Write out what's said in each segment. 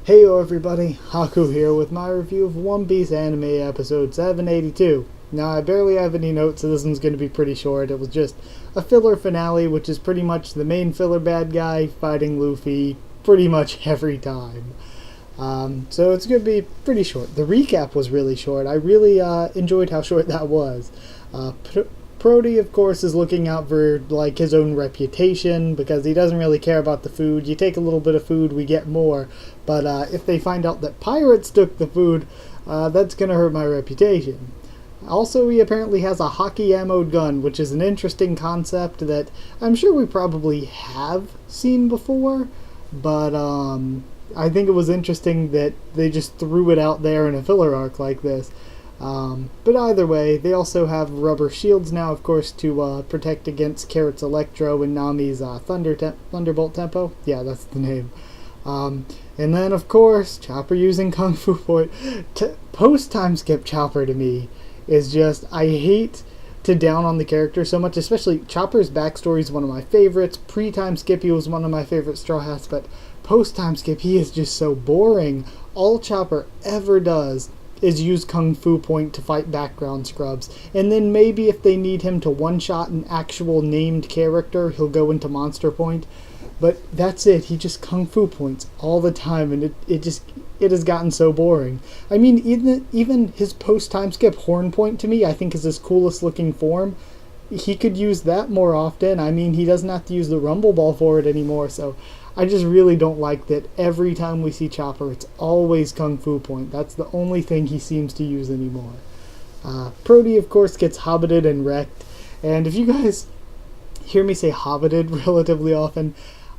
Heyo everybody, Haku here with my review of One Piece Anime episode 782. Now I barely have any notes, so this one's going to be pretty short. It was just a filler finale, which is pretty much the main filler bad guy fighting Luffy pretty much every time. So it's going to be pretty short. The recap was really short. I really enjoyed how short that was. Brody, of course, is looking out for like his own reputation because he doesn't really care about the food. You take a little bit of food, we get more. But if they find out that pirates took the food, that's going to hurt my reputation. Also, he apparently has a hockey ammoed gun, which is an interesting concept that I'm sure we probably have seen before. But I think it was interesting that they just threw it out there in a filler arc like this. But either way, they also have rubber shields now, of course, to protect against Carrot's Electro and Nami's Thunderbolt Tempo. Yeah, that's the name. And then, of course, Chopper using Kung Fu Point. Post-time skip Chopper to me is just, I hate to down on the character so much, especially Chopper's backstory is one of my favorites. Pre-time skip, he was one of my favorite Straw Hats, but post-time skip, he is just so boring. All Chopper ever does is use Kung Fu Point to fight background scrubs, and then maybe if they need him to one-shot an actual named character, he'll go into Monster Point, but that's it. He just Kung Fu Points all the time, and it has gotten so boring. I mean, even his post-time skip Horn Point to me, I think is his coolest looking form. He could use that more often. I mean, he doesn't have to use the Rumble Ball for it anymore, so I just really don't like that every time we see Chopper, it's always Kung Fu Point. That's the only thing he seems to use anymore. Brody, of course, gets hobbited and wrecked. And if you guys hear me say hobbited relatively often,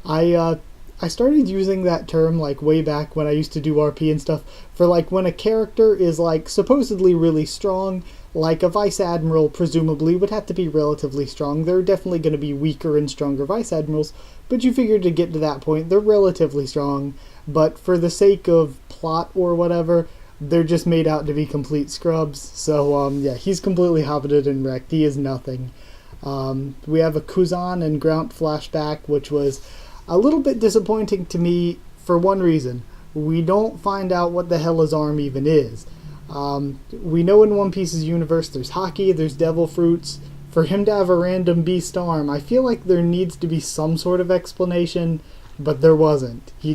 I started using that term like way back when I used to do RP and stuff for like when a character is like supposedly really strong. Like a Vice Admiral presumably would have to be relatively strong. There are definitely going to be weaker and stronger Vice Admirals, but you figure to get to that point, they're relatively strong. But for the sake of plot or whatever, they're just made out to be complete scrubs. So, yeah, he's completely hobbited and wrecked. He is nothing. We have a Kuzan and Grant flashback, which was a little bit disappointing to me for one reason. We don't find out what the hell his arm even is. We know in One Piece's universe there's Haki, there's Devil Fruits. For him to have a random beast arm, I feel like there needs to be some sort of explanation, but there wasn't. He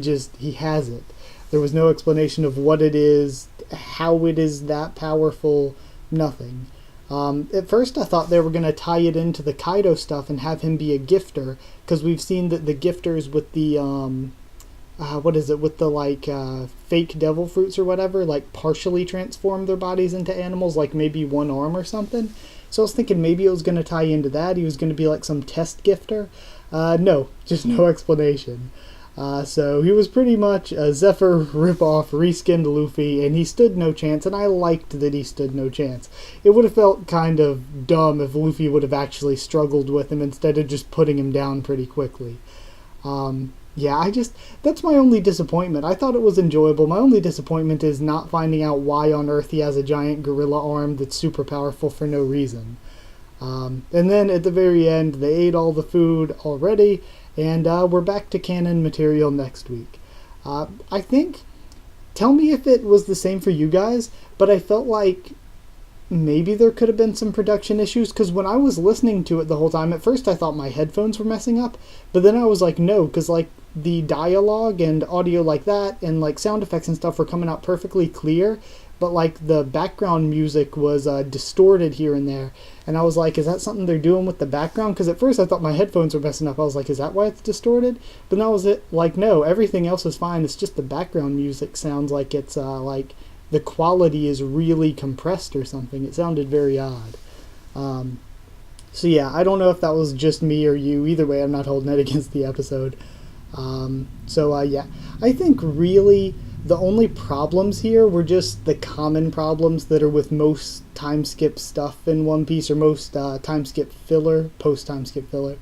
has it. There was no explanation of what it is, how it is that powerful, nothing. At first I thought they were going to tie it into the Kaido stuff and have him be a gifter, because we've seen that the gifters with the, with the, like, fake devil fruits or whatever, like, partially transform their bodies into animals, like maybe one arm or something. So I was thinking maybe it was going to tie into that. He was going to be like some test gifter. No, just no explanation. So he was pretty much a Zephyr ripoff, reskinned Luffy, and he stood no chance, and I liked that he stood no chance. It would have felt kind of dumb if Luffy would have actually struggled with him instead of just putting him down pretty quickly. Yeah, that's my only disappointment. I thought it was enjoyable. My only disappointment is not finding out why on earth he has a giant gorilla arm that's super powerful for no reason. And then at the very end, they ate all the food already, and we're back to canon material next week. I think, tell me if it was the same for you guys, but I felt like maybe there could have been some production issues, because when I was listening to it the whole time, at first I thought my headphones were messing up, but then I was like, no, because like the dialogue and audio like that and like sound effects and stuff were coming out perfectly clear, but like the background music was distorted here and there, and I was like, is that something they're doing with the background? Because at first I thought my headphones were messing up. I was like, is that why it's distorted? But then I was like, no, everything else is fine. It's just the background music sounds like it's like the quality is really compressed or something. It sounded very odd. So yeah, I don't know if that was just me or you. Either way, I'm not holding it against the episode. Yeah, I think really the only problems here were just the common problems that are with most time skip stuff in One Piece, or most time skip filler, post-time skip filler.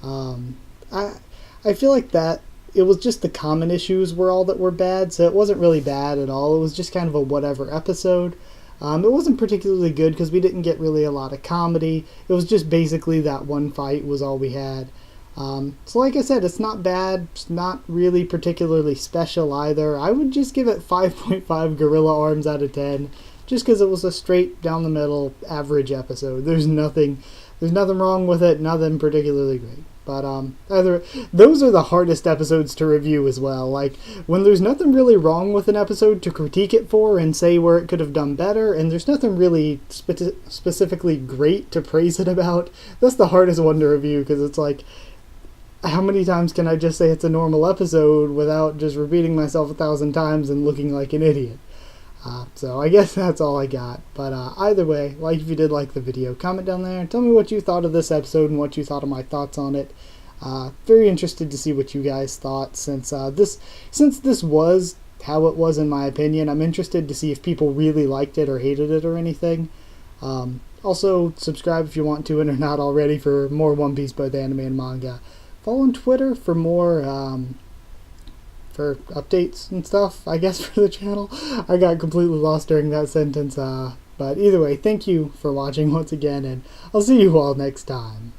I feel like that it was just the common issues were all that were bad, so it wasn't really bad at all. It was just kind of a whatever episode. It wasn't particularly good because we didn't get really a lot of comedy. It was just basically that one fight was all we had. So like I said, it's not bad. It's not really particularly special either. I would just give it 5.5 gorilla arms out of 10, just because it was a straight down the middle average episode. There's nothing wrong with it. Nothing particularly great. But those are the hardest episodes to review as well. Like, when there's nothing really wrong with an episode to critique it for and say where it could have done better, and there's nothing really specifically great to praise it about, that's the hardest one to review, because it's like, how many times can I just say it's a normal episode without just repeating myself 1,000 times and looking like an idiot? So I guess that's all I got. But either way, like if you did like the video, comment down there and tell me what you thought of this episode and what you thought of my thoughts on it. Very interested to see what you guys thought, since this was how it was in my opinion. I'm interested to see if people really liked it or hated it or anything. Also, subscribe if you want to and are not already for more One Piece, both anime and manga. Follow on Twitter for more for updates and stuff, I guess, for the channel. I got completely lost during that sentence. But either way, thank you for watching once again, and I'll see you all next time.